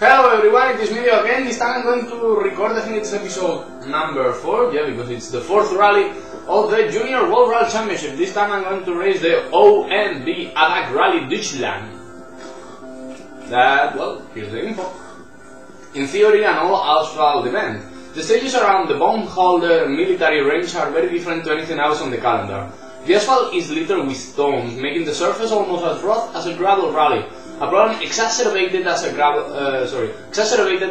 Hello everyone, it is me again. This time I'm going to record, I think it's episode number 4, yeah, because it's the 4th rally of the Junior World Rally Championship. This time I'm going to race the OMB ADAC Rally Deutschland. Well, here's the info. In theory, an all-asphalt event. The stages around the Baumholder military range are very different to anything else on the calendar. The asphalt is littered with stones, making the surface almost as rough as a gravel rally. A problem exacerbated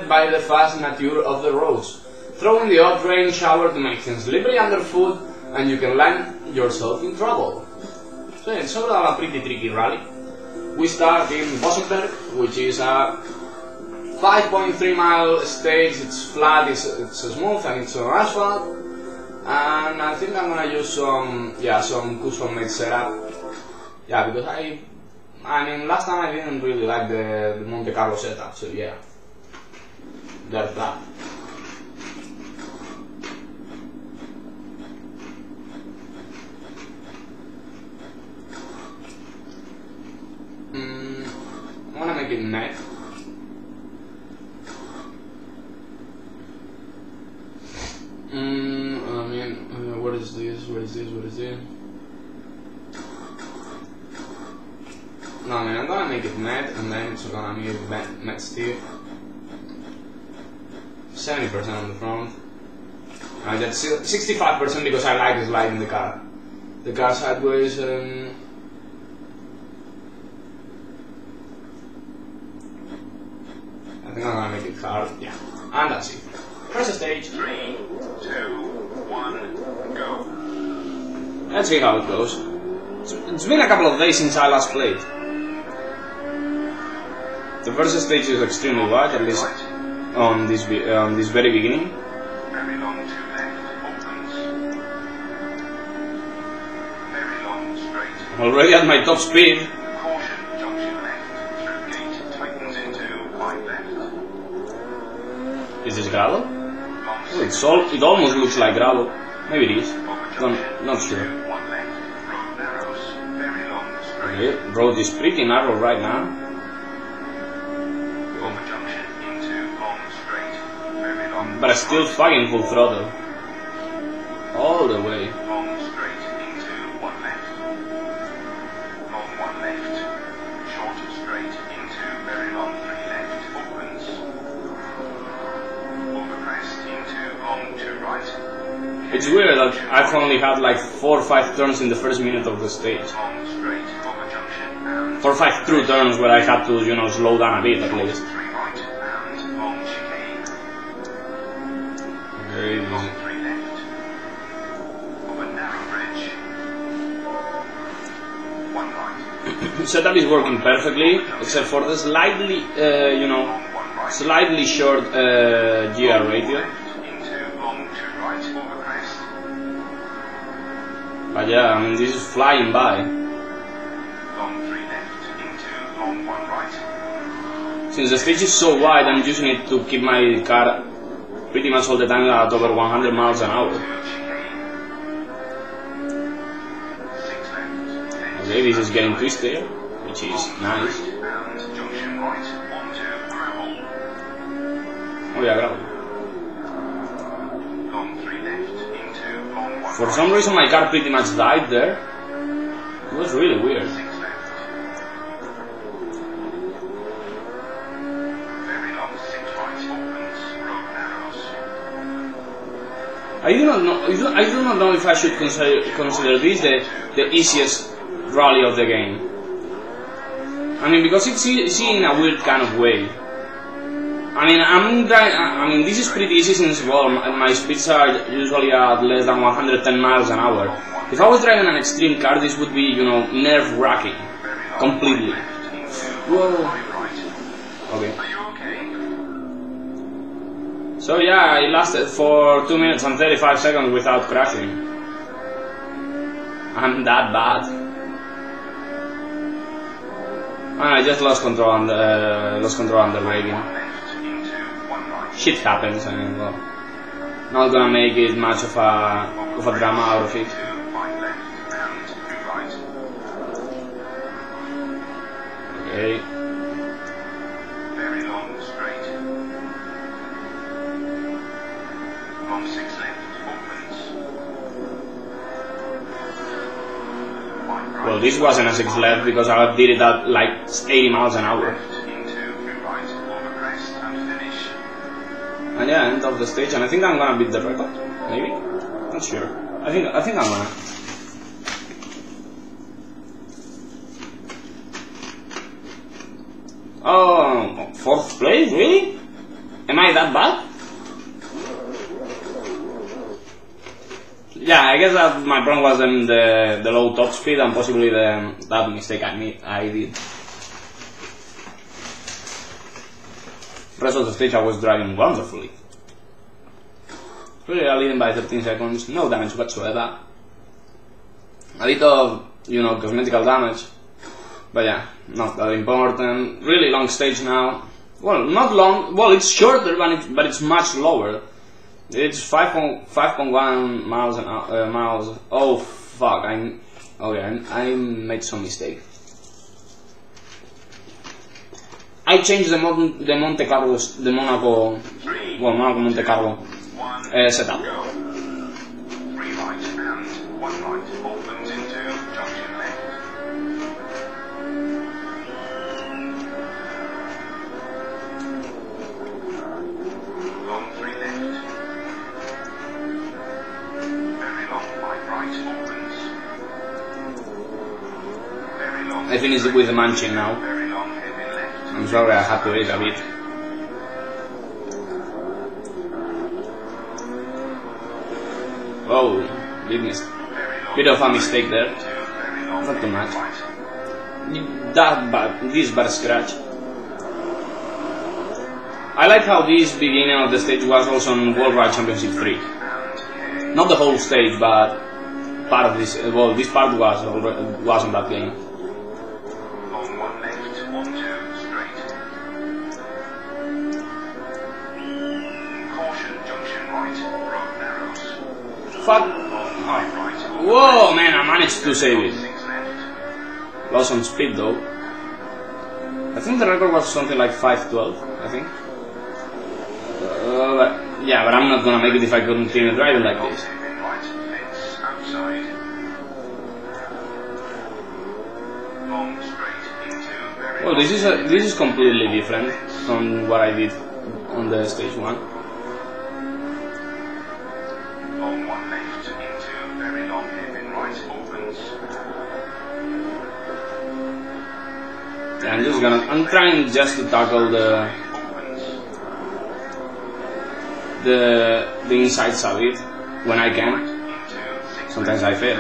by the fast nature of the roads. Throw in the odd rain shower to make things slippery underfoot, and you can land yourself in trouble. So it's sort of a pretty tricky rally. We start in Bosenberg, which is a 5.3 mile stage. It's flat, it's smooth, and it's on asphalt. And I think I'm gonna use some custom made setup. Yeah, because I mean, last time I didn't really like the Monte Carlo setup, so yeah, there's that. I wanna make it net. What is this? No, I mean, I'm gonna make it matte, and then it's gonna be matte steel. 70% on the front. And that's 65% because I like sliding the car. The car sideways, and I think I'm gonna make it hard. Yeah, and that's it. First stage. 3, 2, 1, go. Let's see how it goes. It's been a couple of days since I last played. The first stage is extremely wide, at least on this very beginning. Very long to left, opens. Very long straight. Already at my top speed. Caution, junction left, through gate, tightens into wide left. Is this gravel? Oh, it almost looks like gravel. Maybe it is. Not sure. One left, road narrows, very long straight. Okay, road is pretty narrow right now. But still fucking full throttle. All the way. Long straight into one left. Long one left. Short straight into very long 3 left. Opens. Overcrest into long 2 right. It's weird that I've only had like 4 or 5 turns in the first minute of the stage. Long straight over junction and 4 or 5 true turns where I had to, slow down a bit at least. 3 right and long chicane. Very easy. Long 3 left. Over narrow bridge. 1 right. Setup is working perfectly, except for the slightly, Long 1 right. slightly short GR radio. Into long 2 right over crest. But yeah, I mean, this is flying by. Long 3 left into long 1 right. Since the stage is so wide, I'm using it to keep my car pretty much all the time at over 100 miles an hour. Okay, this is getting twisted, which is nice. Oh yeah, gravel. For some reason my car pretty much died there. It was really weird. I do not know if I should consider this the easiest rally of the game. I mean, because it's easy in a weird kind of way. I mean, this is pretty easy since, well, my speeds are usually at less than 110 miles an hour. If I was driving an extreme car, this would be, nerve-wracking. Completely. Whoa. Okay. So yeah, it lasted for 2 minutes and 35 seconds without crashing. I'm that bad. And I just lost control on the braking. Shit happens, I mean, well, not gonna make it much of a drama out of it. Okay. Very long straight. long 6 left, opens. Wide right. Well, this wasn't a 6 left because I did it at like 80 miles an hour. Left into through right, over crest and finish. And yeah, end of the stage, and I think I'm gonna beat the record. Maybe? Not sure. I think I'm gonna. Oh, 4th place? Really? Am I that bad? Yeah, I guess that my problem was in the low top speed and possibly that mistake I did. Rest of the stage I was driving wonderfully. Really, I leading by 13 seconds, no damage whatsoever. A bit of, cosmetical damage. But yeah, not that important. Really long stage now. Well, not long. Well, it's shorter, but it's much lower. It's 5.1 miles an hour. Miles. Oh fuck! I made some mistake. I changed the Monte Carlo, the Monaco, well, Monaco Monte Carlo setup. 3 right and 1 right, opens into junction left. Long 3 left. Very long 5 right, opens. Very long. I finished it with the Manchin now. Very long heavy left. I'm sorry, I had to wait a bit. Oh, bit of a mistake there. Not too much. This bad scratch. I like how this beginning of the stage was also on World Ride Championship 3. Not the whole stage, but part of this. Well, this part was on that game. Long 1 left, 1 2 straight. Caution, junction right, road narrows. Fuck. Right. Whoa, man, I managed to save it. 6 left. Lost on speed though. I think the record was something like 5:12, I think. But I'm not gonna make it if I continue driving like this. Right, fence outside. Long straight into very. Well, this is completely different from what I did on the stage 1. Long 1 left into very long hairpin right, opens. Yeah, I'm trying just to tackle the insides of it when I can. Sometimes I fail.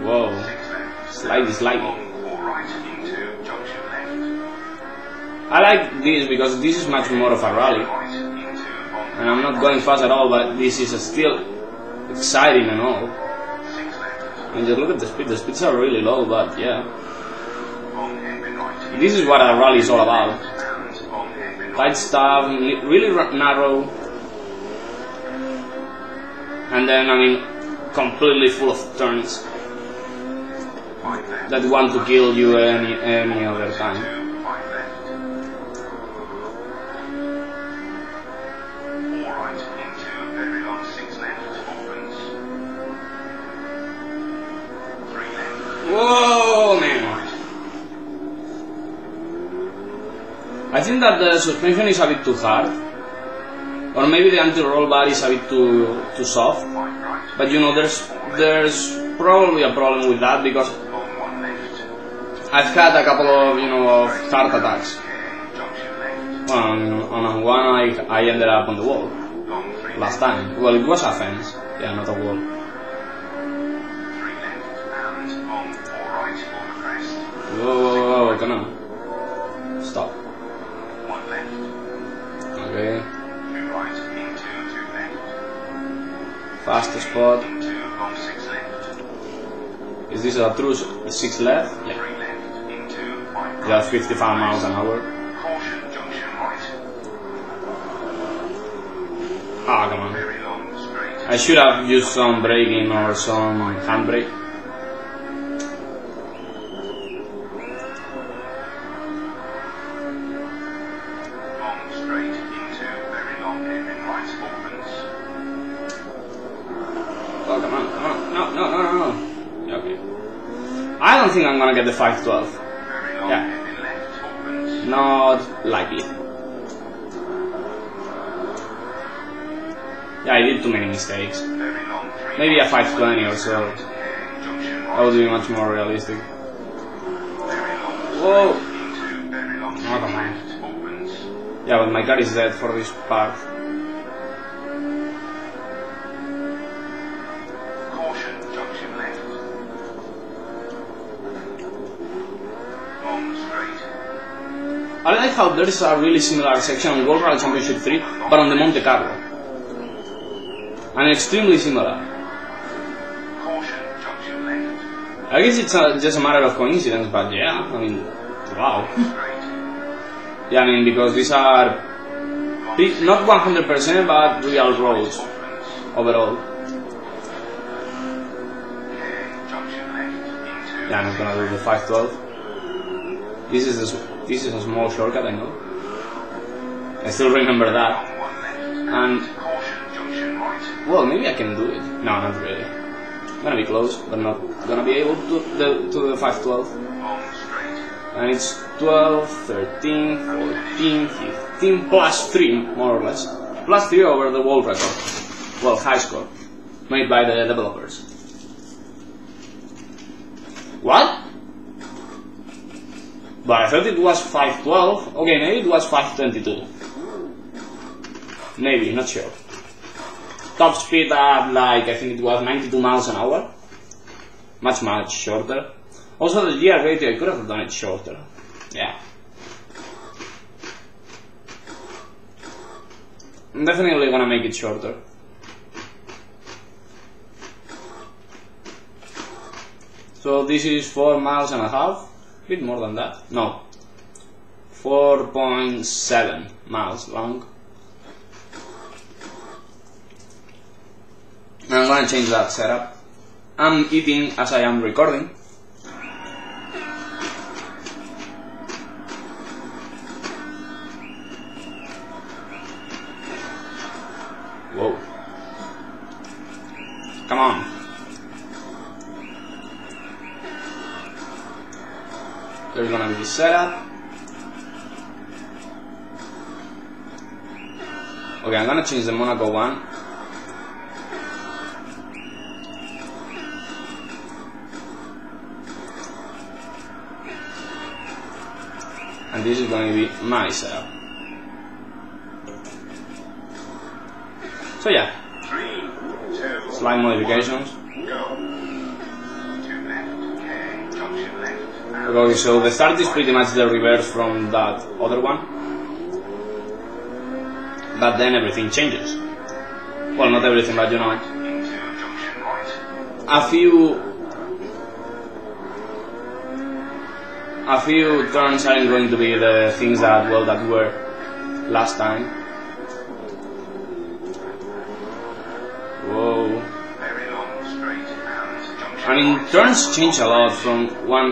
Whoa, slightly. I like this because this is much more of a rally. And I'm not going fast at all, but this is still exciting and all. And just look at the speeds are really low, but yeah. This is what a rally is all about. Tight stuff, really narrow. And then, completely full of turns that want to kill you any other time. Whoa, man! I think that the suspension is a bit too hard, or maybe the anti-roll bar is a bit too soft. But there's probably a problem with that because I've had a couple of of heart attacks. Well, on one I ended up on the wall last time. Well, it was a fence, yeah, not a wall. Whoa, come on. Stop. Okay. Faster spot. Is this a true 6 left? Yeah. Yeah, 55 miles an hour. Ah, come on. I should have used some braking or some handbrake. I don't think I'm gonna get the 512. Very long Yeah. hairpin left, opens. Not likely. Yeah, I did too many mistakes. Very long 3 Maybe a right. 520 or so. Okay, junction That would right. be much more realistic. Very long Whoa! straight into very long Oh, come on. left, opens. Yeah, but my car is dead for this part. Caution, junction left. Long straight. I like how there is a really similar section on World Rally Championship 3, but on the Monte Carlo. And extremely similar. Caution, junction left. I guess it's just a matter of coincidence, but yeah, I mean, wow. Straight. Yeah, I mean, because these are not 100%, but real roads Opens. overall. Okay, junction left into. Yeah, I'm not gonna do the 512. This is a small shortcut, I know. I still remember that. On one left. And Caution, junction right. well, maybe I can do it. No, not really. I'm gonna be close, but not gonna be able to the 512. Long straight. And it's 12, 13, 14, 15 plus 3, more or less. Plus 3 over the world record. Well, high score. Made by the developers. What? But I thought it was 512. Okay, maybe it was 522. Maybe, not sure. Top speed at like, I think it was 92 miles an hour. Much shorter. Also the gear rating, I could have done it shorter. Yeah. I'm definitely gonna make it shorter. So this is 4 miles and a half. A bit more than that. No. 4.7 miles long. I'm gonna change that setup. I'm eating as I am recording. Whoa. Come on. There's gonna be setup. Okay, I'm gonna change the Monaco one. And this is going to be my setup. So yeah, 3, 2, slight modifications. go. To left. Okay, junction left. Okay, so the start is pretty much the reverse from that other one. But then everything changes. Well, not everything, but you know, Into junction right. a few turns aren't going to be the things that were last time. Whoa. Very long straight and junction I mean, right. turns change a lot from one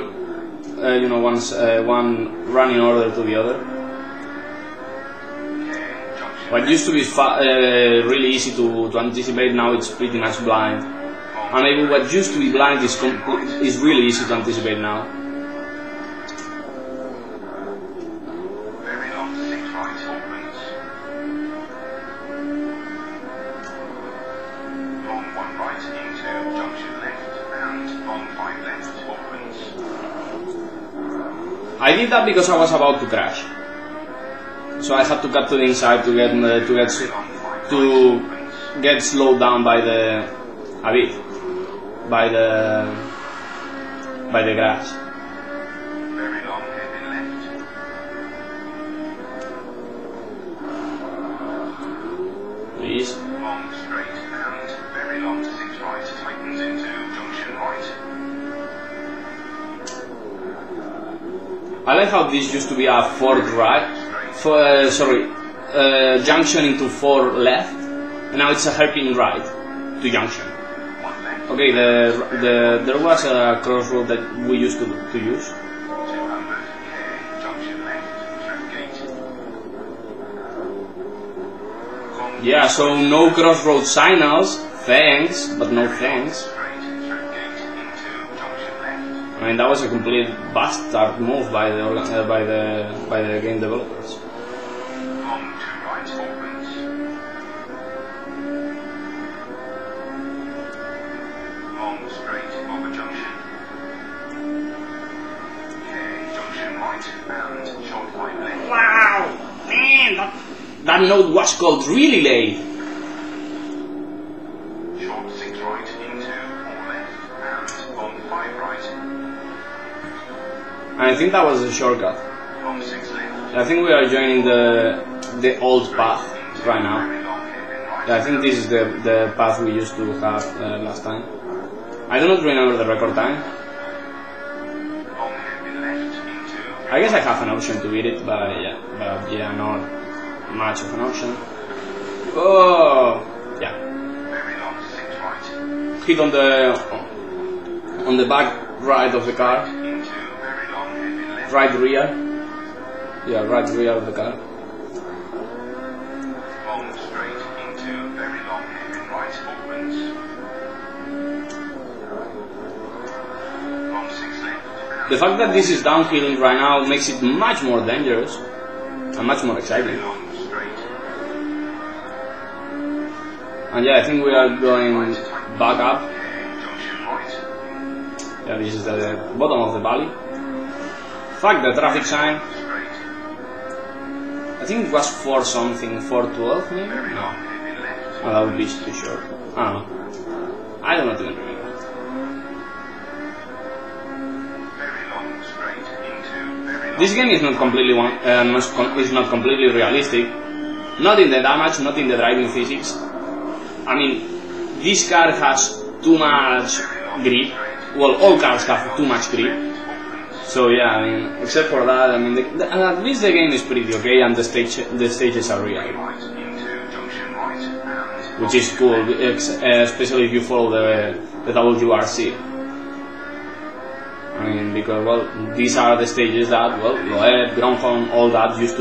running order to the other. Okay, junction What used to be really easy to anticipate, now it's pretty much blind. And maybe what used to be blind is really easy to anticipate now. Very long 6 right opens. Long 1 right into junction left and long 5 left opens. I did that because I was about to crash, so I had to cut to the inside to Very long 5 to right opens. get slowed down by the grass. Very long hairpin left. Please. Long straight and very long 6 right tightens into junction right. I like how this used to be a 4 right, junction into 4 left, and now it's a hairpin right to junction. 1 left. Okay, there was a crossroad that we used to use. 200 K junction left through gate. Long Yeah, so no crossroad signals, thanks, but no thanks. straight through gate into junction left. I mean, that was a complete bastard move by the game developers. Long to right opens. Long straight over junction. Junction right and short right left. Wow, man, that node was called really late. Short 6 right into 4 left and long 5 right. I think that was a shortcut. Long 6 left. I think we are joining the old path right now. Very long hairpin right. I think this is the path we used to have last time. I do not remember the record time. Long hairpin left into. I guess I have an option to beat it, but yeah, not much of an option. Oh, yeah. Very long 6 right. Hit on the back right of the car, Into very long hairpin left. right rear. Yeah, right rear of the car. Long straight into very long hairpin right opens. Long 6 left. The fact that this is downhill right now makes it much more dangerous and much more exciting. Long straight. And yeah, I think we are going back up. Junction right. Yeah, this is the bottom of the valley. Fuck the traffic sign. Straight. I think it was 4 something, 412 maybe? Very No. long hairpin left. Oh, that would be too short. I don't know. I do not even remember. Very long straight into very long. This game is not completely is not completely realistic. Not in the damage, not in the driving physics. I mean, this car has too much grip. Well, all cars have too much grip. So yeah, I mean, except for that, I mean, at least the game is pretty okay, and the stages are real, Right into junction right and which is cool, especially if you follow the WRC. I mean, because well, these are the stages that Loeb, Gronholm, all that used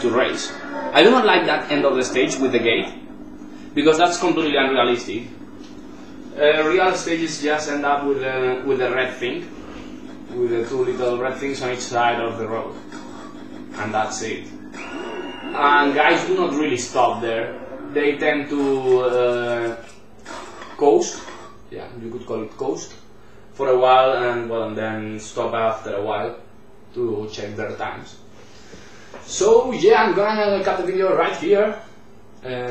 to race. I do not like that end of the stage with the gate, because that's completely unrealistic. Real stages just end up with the red thing, with the 2 little red things on each side of the road, and that's it. And guys do not really stop there. They tend to coast, yeah, you could call it coast, for a while, and well, and then stop after a while to check their times. So yeah, I'm gonna cut the video right here.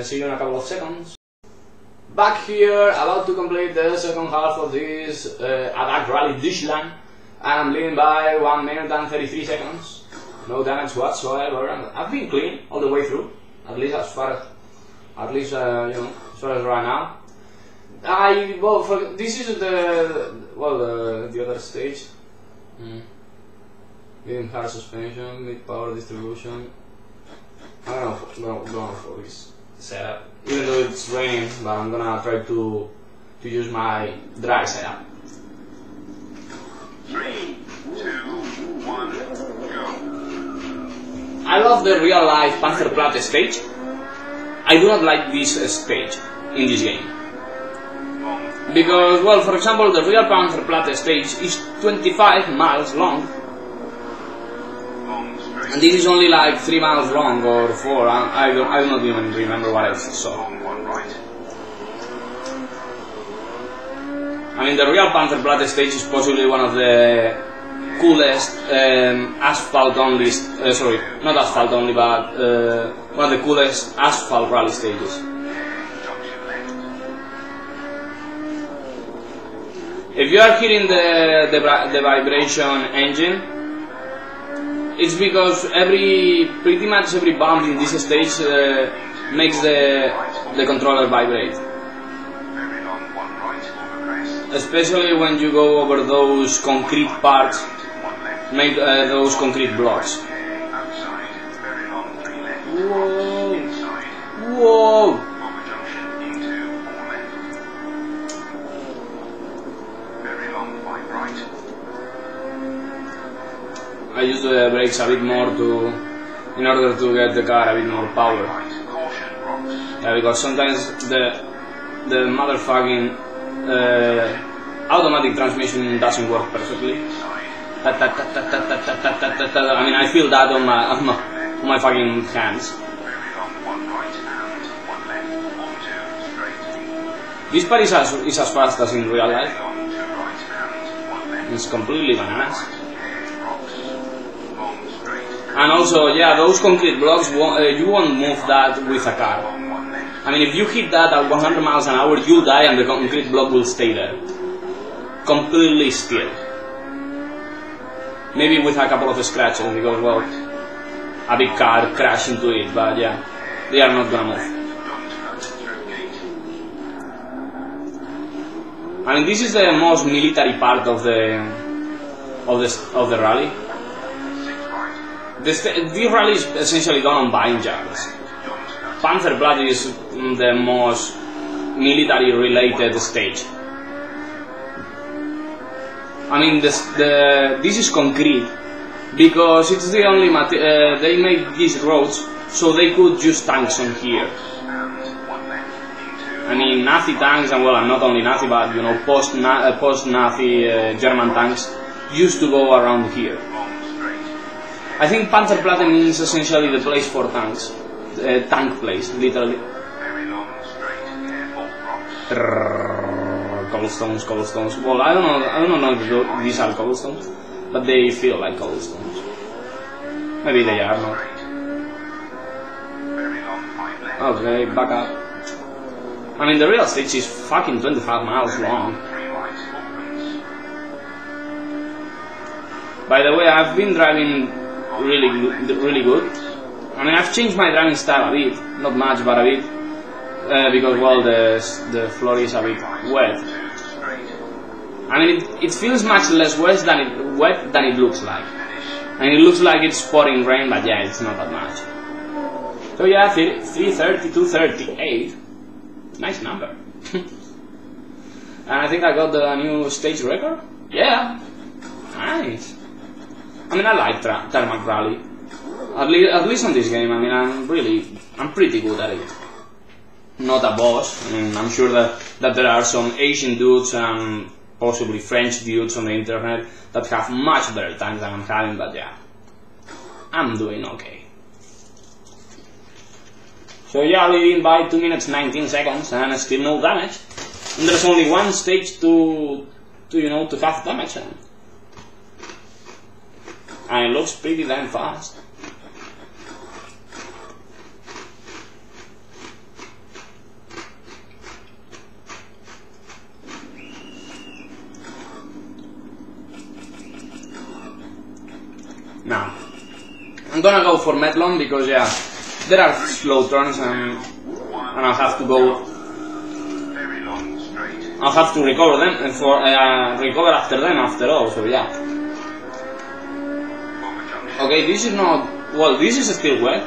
See you in a couple of seconds. Back here, about to complete the second half of this Attack Rally Deutschland. I'm leading by 1 minute and 33 seconds. No damage whatsoever. I've been clean all the way through, at least as far as as far as right now. This is the other stage. Medium hard suspension, mid power distribution. I don't know, going for this setup. Even though it's raining, but I'm gonna try to use my dry setup. 3, 2, 1, go. I love the real life Panzerplatte stage. I do not like this stage in this game. Because, well, for example, the real Panzerplatte stage is 25 miles long. Long straight. And this is only like 3 miles long or 4. I do not even remember what I saw. Long 1 right. I mean, the real Panzerplatte stage is possibly one of the coolest asphalt only, sorry, not asphalt only, but one of the coolest asphalt rally stages. Junction left. If you are hearing the vibration engine, it's because pretty much every bump in this stage makes the controller vibrate. Very long 1 right over crest. Especially when you go over those concrete parts, 1 left. make those concrete blocks. Outside. Very long 3 left. Whoa! Inside. Whoa! Over junction into 4 left. Very long 5 right. I use the brakes a bit more in order to get the car a bit more power. Right. Caution rocks. Yeah, because sometimes the motherfucking automatic transmission doesn't work perfectly. I mean, I feel that on my fucking hands. This part is as fast as in real life. It's completely bananas. And also, yeah, those concrete blocks, you won't move that with a car. I mean, if you hit that at 100 miles an hour, you'll die and the concrete block will stay there. Completely still. Maybe with a couple of scratches, because, well, a big car crashed into it, but yeah, they are not gonna move. I mean, this is the most military part of the rally. This rally is essentially done on vineyards. Panzerblatt is the most military-related stage. I mean, this is concrete because it's the only they make these roads so they could use tanks on here. I mean, Nazi tanks, and well, not only Nazi, but you know, post-Nazi German tanks used to go around here. I think Panzerplatte means essentially the place for tanks, tank place, literally. Cobblestones. Well, I don't know if these are cobblestones, but they feel like cobblestones. Maybe they are not. Okay, back up. I mean, the real stage is fucking 25 miles long. By the way, I've been driving really good. I mean, I've changed my driving style a bit, not much, but a bit, because well, the floor is a bit wet. I mean, it feels much less wet than it looks like. I mean, it looks like it's pouring rain, but yeah, it's not that much. So yeah, 330 to 38. Nice number. And I think I got the new stage record. Yeah, nice. I mean, I like Tarmac Rally. At least on this game. I mean, I'm pretty good at it. Not a boss. I mean, I'm sure that there are some Asian dudes and possibly French dudes on the internet that have much better times than I'm having, but yeah, I'm doing okay. So yeah, leading by 2 minutes 19 seconds and still no damage. And there's only one stage to have damage. And it looks pretty damn fast. Now, I'm gonna go for Medlon because yeah, there are slow turns and I'll have to go. I'll have to recover them and recover after them after all. So yeah. Okay, this is not well. This is still wet,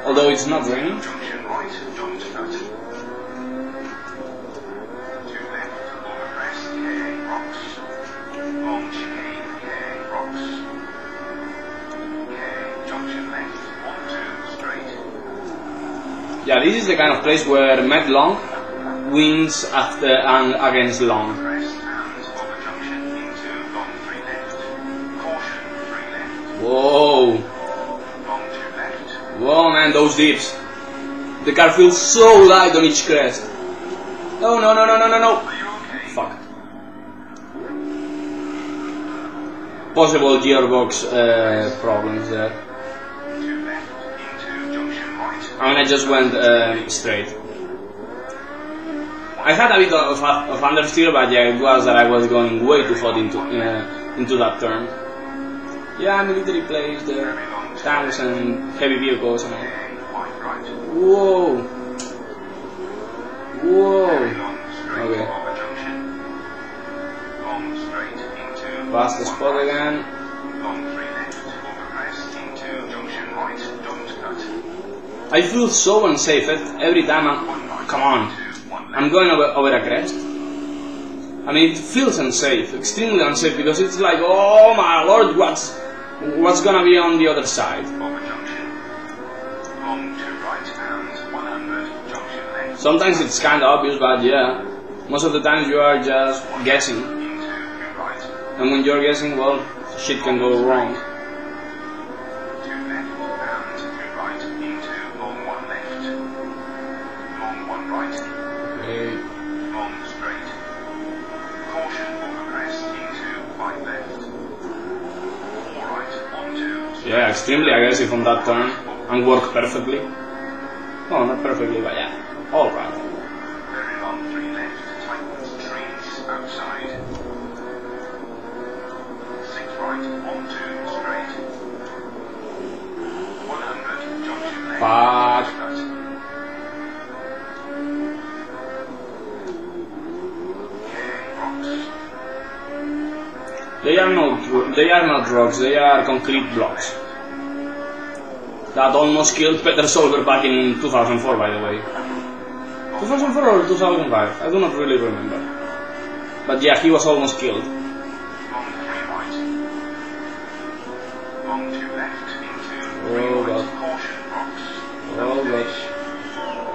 although it's not raining. Yeah, this is the kind of place where Met Long wins after and against Long. Whoa! Whoa, man, those dips. The car feels so light on each crest. Oh no! Fuck. Possible gearbox problems there. I mean, I just went straight. I had a bit of understeer, but yeah, it was that I was going way too hot into that turn. Yeah, military plays there, tanks and heavy vehicles and all. Whoa! Okay. Past the spot again. I feel so unsafe every time come on, I'm going over a crest. I mean, it feels unsafe, extremely unsafe, because it's like, oh my lord, what's gonna be on the other side? Sometimes it's kinda obvious, but yeah, most of the times you are just guessing. And when you're guessing, well, shit can go wrong. 2 left and 2 right into long 1 left. Long 1 right. Okay. Long straight. Caution over crest into 5 left. 4 right onto Yeah, extremely aggressive on that turn and worked perfectly. Oh, not perfectly, but yeah. Alright. very long 3 left. Tightens trees outside. 6 right onto straight. 100 junction left. Fuck. They are not rocks, they are concrete blocks. That almost killed Peter Solberg back in 2004, by the way. 2004 or 2005, I do not really remember. But yeah, he was almost killed. Long 3 right. Long 2 left into 3 Oh right. god. Caution rocks. Oh god.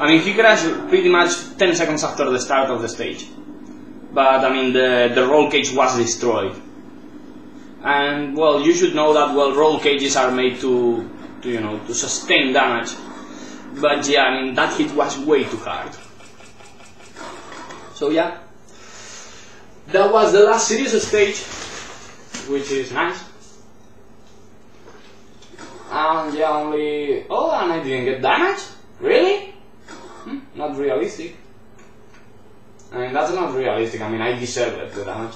I mean, he crashed pretty much 10 seconds after the start of the stage. But I mean, the roll cage was destroyed. And well, you should know that well, roll cages are made to sustain damage. But yeah, I mean, that hit was way too hard. So yeah, that was the last serious stage, which is nice. And yeah, only and I didn't get damage. Really? Not realistic. I mean, that's not realistic. I mean, I deserved the damage.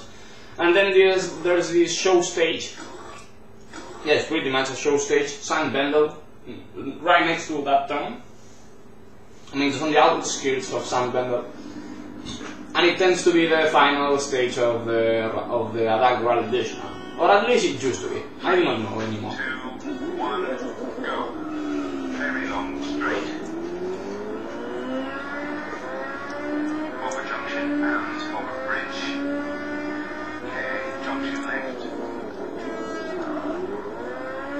And then there's this show stage. Yes, pretty much a show stage. San Bendel, right next to that town. I mean, it's on the outskirts of San Bendel. And it tends to be the final stage of the Adag Rally Edition. Or at least it used to be. I do not know anymore. 2, 1, go. Very long straight. Over junction and over bridge. Okay, junction left.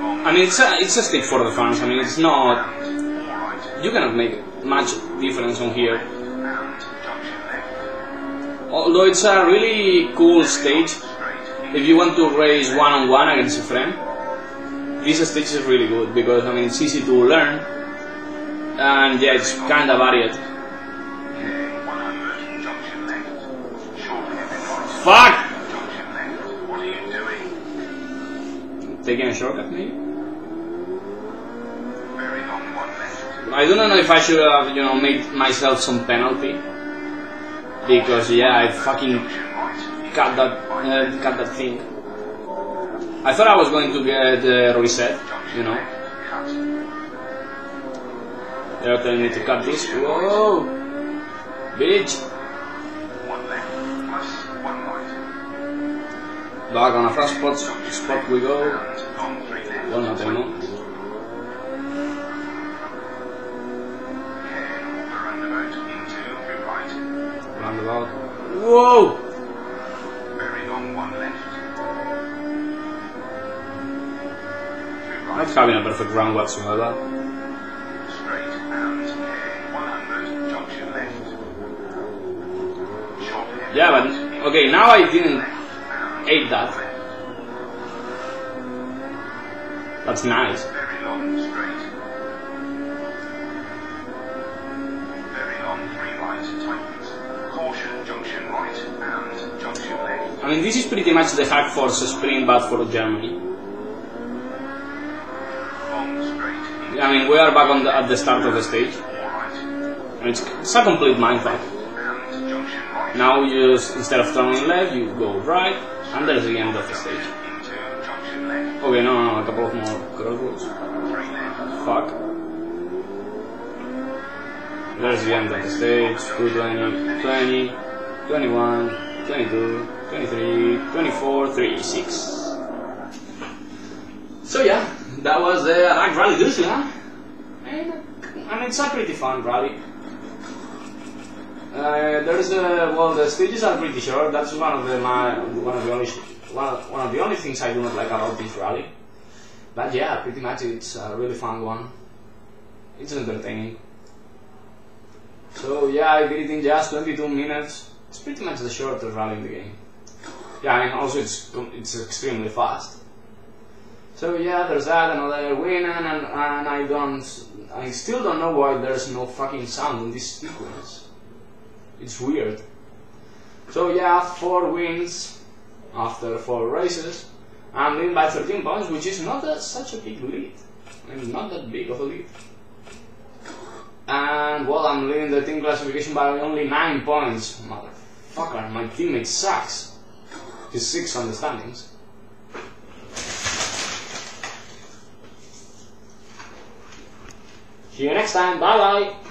Long I mean, it's a stage for the fans. I mean, it's not. and 4 right You cannot make much difference on here. and junction left. Although it's a really cool stage. Straight. If you want to race one-on-one against a friend, this stage is really good because I mean it's easy to learn and yeah, it's kind of varied. Okay, 100 junction left. Short heavy right. Fuck! Junction left. What are you doing? Taking a shortcut maybe? Very long 1 left. I don't know if I should have made myself some penalty because yeah, I fucking Junction right. cut that thing. I thought I was going to get reset, Junction left. Cut. They're telling me to cut this. Whoa! Bitch! 1 left plus 1 right. Back on a fast spot we go. And long 3 left. Well, not anymore. Okay, over roundabout into 3 right. Roundabout. Whoa! Very long 1 left. 3 Not right. having a perfect round whatsoever. Straight and okay, 100 junction left. Short heavy Yeah, but right. okay, now I didn't And hate that. left. That's nice. Very long straight. Very long 3 right tightens. Caution junction right and junction left. I mean, this is pretty much the Hack Force sprint, but for Germany. Long straight. I mean, we are back at the start of the stage. 4 right And it's a complete mindfuck. and junction right. Now you just, instead of turning left, you go right, and there's the end of the stage. Into junction left. Okay, no, a couple of more crossroads. 3 left. Fuck. There's the end of the stage. 220, 20, 21, 22, 23, 24, 36. So yeah, that was the Adag Rally Edition, huh? And it's a pretty fun rally. The stages are pretty short. That's one of the only things I do not like about this rally. But yeah, pretty much it's a really fun one. It's entertaining. So yeah, I did it in just 22 minutes. It's pretty much the shortest rally in the game. Yeah, I mean, also it's extremely fast. So yeah, there's that, another win, and I still don't know why there's no fucking sound in this sequence. It's weird. So yeah, 4 wins after 4 races. I'm leading by 13 points, which is not such a big lead. I mean, not that big of a lead. And well, I'm leading the team classification by only 9 points. Motherfucker, my teammate sucks. He's 6 on the standings. See you next time, bye bye!